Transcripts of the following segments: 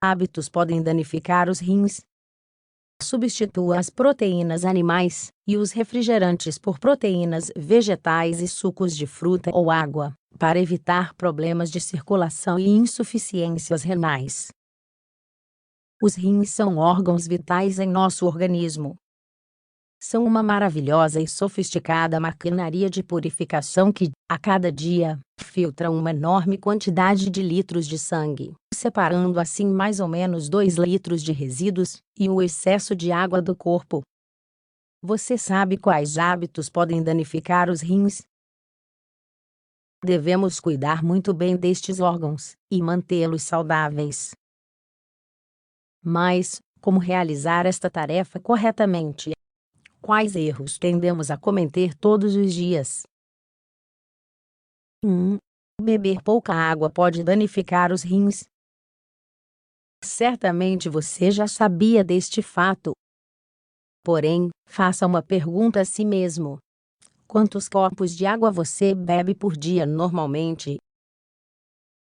Hábitos podem danificar os rins. Substitua as proteínas animais e os refrigerantes por proteínas vegetais e sucos de fruta ou água, para evitar problemas de circulação e insuficiências renais. Os rins são órgãos vitais em nosso organismo. São uma maravilhosa e sofisticada maquinaria de purificação que, a cada dia, filtra uma enorme quantidade de litros de sangue, separando assim mais ou menos 2 litros de resíduos e o excesso de água do corpo. Você sabe quais hábitos podem danificar os rins? Devemos cuidar muito bem destes órgãos e mantê-los saudáveis. Mas, como realizar esta tarefa corretamente? Quais erros tendemos a cometer todos os dias? 1. Beber pouca água pode danificar os rins. Certamente você já sabia deste fato. Porém, faça uma pergunta a si mesmo: quantos copos de água você bebe por dia normalmente?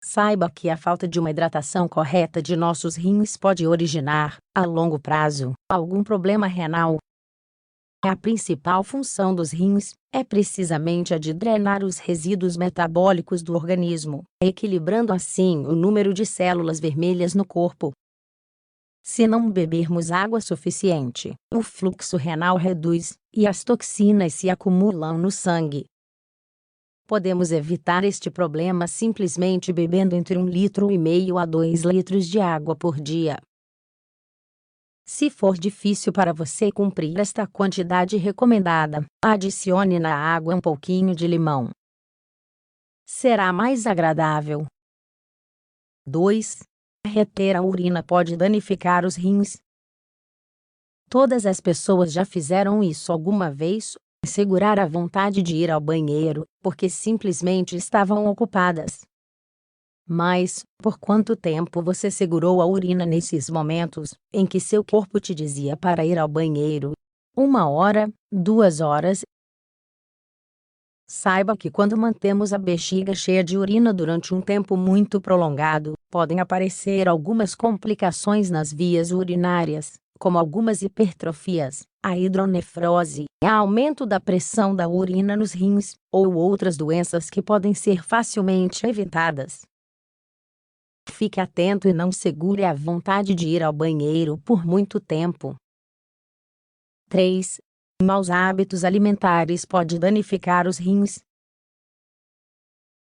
Saiba que a falta de uma hidratação correta de nossos rins pode originar, a longo prazo, algum problema renal. A principal função dos rins é precisamente a de drenar os resíduos metabólicos do organismo, equilibrando assim o número de células vermelhas no corpo. Se não bebermos água suficiente, o fluxo renal reduz e as toxinas se acumulam no sangue. Podemos evitar este problema simplesmente bebendo entre 1,5 litro a 2 litros de água por dia. Se for difícil para você cumprir esta quantidade recomendada, adicione na água um pouquinho de limão. Será mais agradável. 2. Reter a urina pode danificar os rins. Todas as pessoas já fizeram isso alguma vez, segurar a vontade de ir ao banheiro, porque simplesmente estavam ocupadas. Mas, por quanto tempo você segurou a urina nesses momentos, em que seu corpo te dizia para ir ao banheiro? 1 hora, 2 horas? Saiba que quando mantemos a bexiga cheia de urina durante um tempo muito prolongado, podem aparecer algumas complicações nas vias urinárias, como algumas hipertrofias, a hidronefrose, aumento da pressão da urina nos rins, ou outras doenças que podem ser facilmente evitadas. Fique atento e não segure a vontade de ir ao banheiro por muito tempo. 3. Maus hábitos alimentares pode danificar os rins.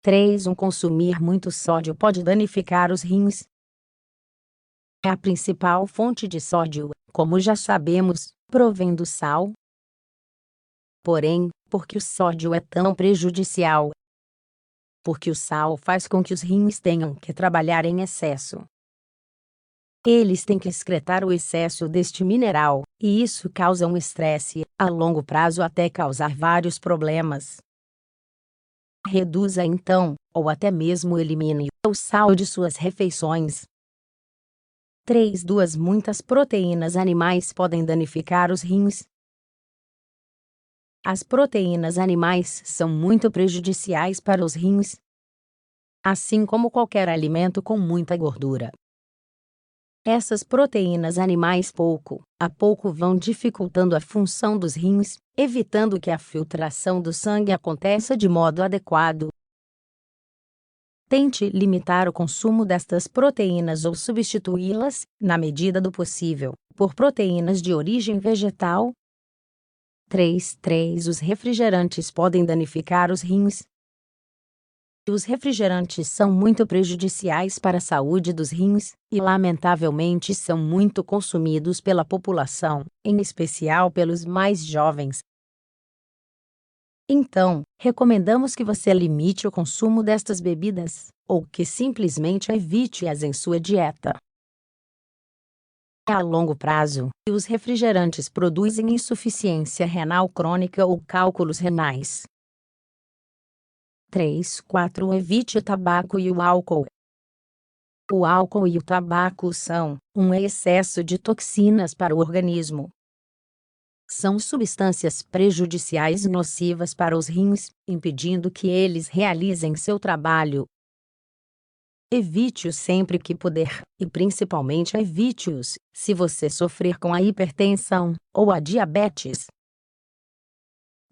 3. Consumir muito sódio pode danificar os rins. A principal fonte de sódio, como já sabemos, provém do sal. Porém, por que o sódio é tão prejudicial? Porque o sal faz com que os rins tenham que trabalhar em excesso. Eles têm que excretar o excesso deste mineral, e isso causa um estresse, a longo prazo até causar vários problemas. Reduza então, ou até mesmo elimine, o sal de suas refeições. 3. Muitas proteínas animais podem danificar os rins. As proteínas animais são muito prejudiciais para os rins, assim como qualquer alimento com muita gordura. Essas proteínas animais pouco a pouco vão dificultando a função dos rins, evitando que a filtração do sangue aconteça de modo adequado. Tente limitar o consumo destas proteínas ou substituí-las, na medida do possível, por proteínas de origem vegetal. 3. Os refrigerantes podem danificar os rins. Os refrigerantes são muito prejudiciais para a saúde dos rins, e lamentavelmente são muito consumidos pela população, em especial pelos mais jovens. Então, recomendamos que você limite o consumo destas bebidas, ou que simplesmente evite-as em sua dieta. A longo prazo, os refrigerantes produzem insuficiência renal crônica ou cálculos renais. 3. Evite o tabaco e o álcool. O álcool e o tabaco são um excesso de toxinas para o organismo. São substâncias prejudiciais e nocivas para os rins, impedindo que eles realizem seu trabalho. evite-os sempre que puder, e principalmente evite-os se você sofrer com a hipertensão ou a diabetes.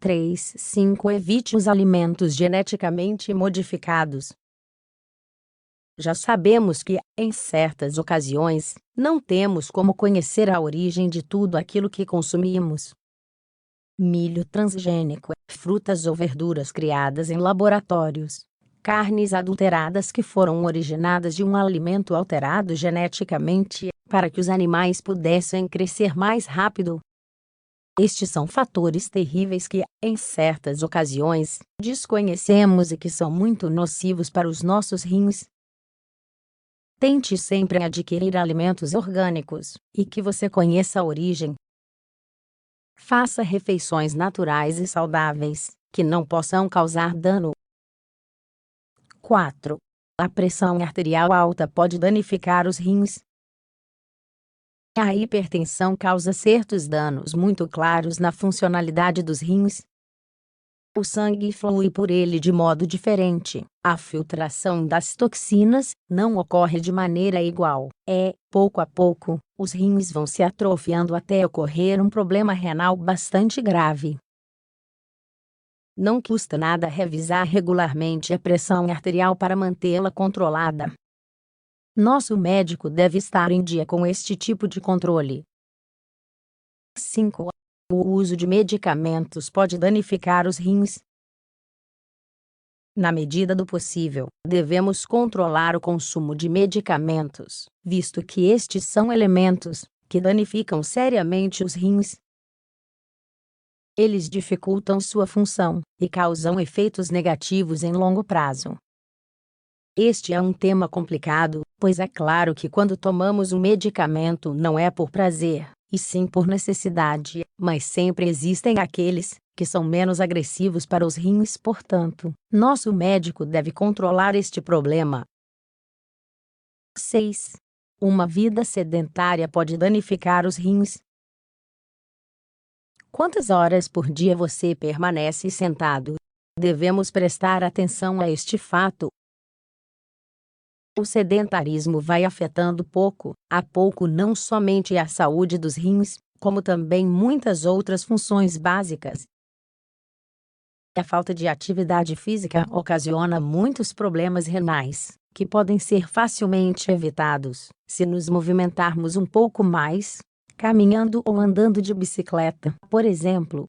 3.5 Evite os alimentos geneticamente modificados. Já sabemos que, em certas ocasiões, não temos como conhecer a origem de tudo aquilo que consumimos. Milho transgênico, frutas ou verduras criadas em laboratórios, carnes adulteradas que foram originadas de um alimento alterado geneticamente, para que os animais pudessem crescer mais rápido. Estes são fatores terríveis que, em certas ocasiões, desconhecemos e que são muito nocivos para os nossos rins. Tente sempre adquirir alimentos orgânicos, e que você conheça a origem. Faça refeições naturais e saudáveis, que não possam causar dano. 4. A pressão arterial alta pode danificar os rins. A hipertensão causa certos danos muito claros na funcionalidade dos rins. O sangue flui por ele de modo diferente. A filtração das toxinas não ocorre de maneira igual. Pouco a pouco, os rins vão se atrofiando até ocorrer um problema renal bastante grave. Não custa nada revisar regularmente a pressão arterial para mantê-la controlada. Nosso médico deve estar em dia com este tipo de controle. 5. O uso de medicamentos pode danificar os rins. Na medida do possível, devemos controlar o consumo de medicamentos, visto que estes são elementos que danificam seriamente os rins. Eles dificultam sua função e causam efeitos negativos em longo prazo. Este é um tema complicado, pois é claro que quando tomamos um medicamento não é por prazer, e sim por necessidade, mas sempre existem aqueles que são menos agressivos para os rins, portanto, nosso médico deve controlar este problema. 6. Uma vida sedentária pode danificar os rins. Quantas horas por dia você permanece sentado? Devemos prestar atenção a este fato. O sedentarismo vai afetando pouco a pouco não somente a saúde dos rins, como também muitas outras funções básicas. A falta de atividade física ocasiona muitos problemas renais, que podem ser facilmente evitados se nos movimentarmos um pouco mais, caminhando ou andando de bicicleta, por exemplo.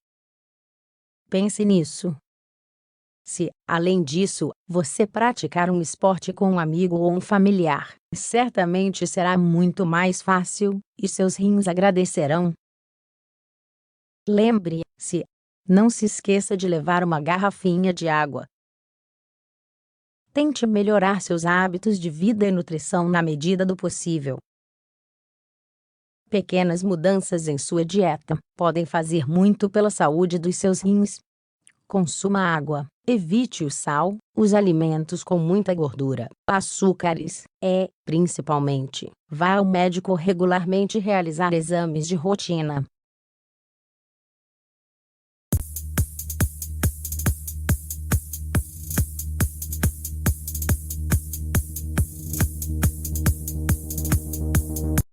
Pense nisso. Se, além disso, você praticar um esporte com um amigo ou um familiar, certamente será muito mais fácil, e seus rins agradecerão. Lembre-se, não se esqueça de levar uma garrafinha de água. Tente melhorar seus hábitos de vida e nutrição na medida do possível. Pequenas mudanças em sua dieta podem fazer muito pela saúde dos seus rins. Consuma água, evite o sal, os alimentos com muita gordura, açúcares, principalmente, vá ao médico regularmente realizar exames de rotina.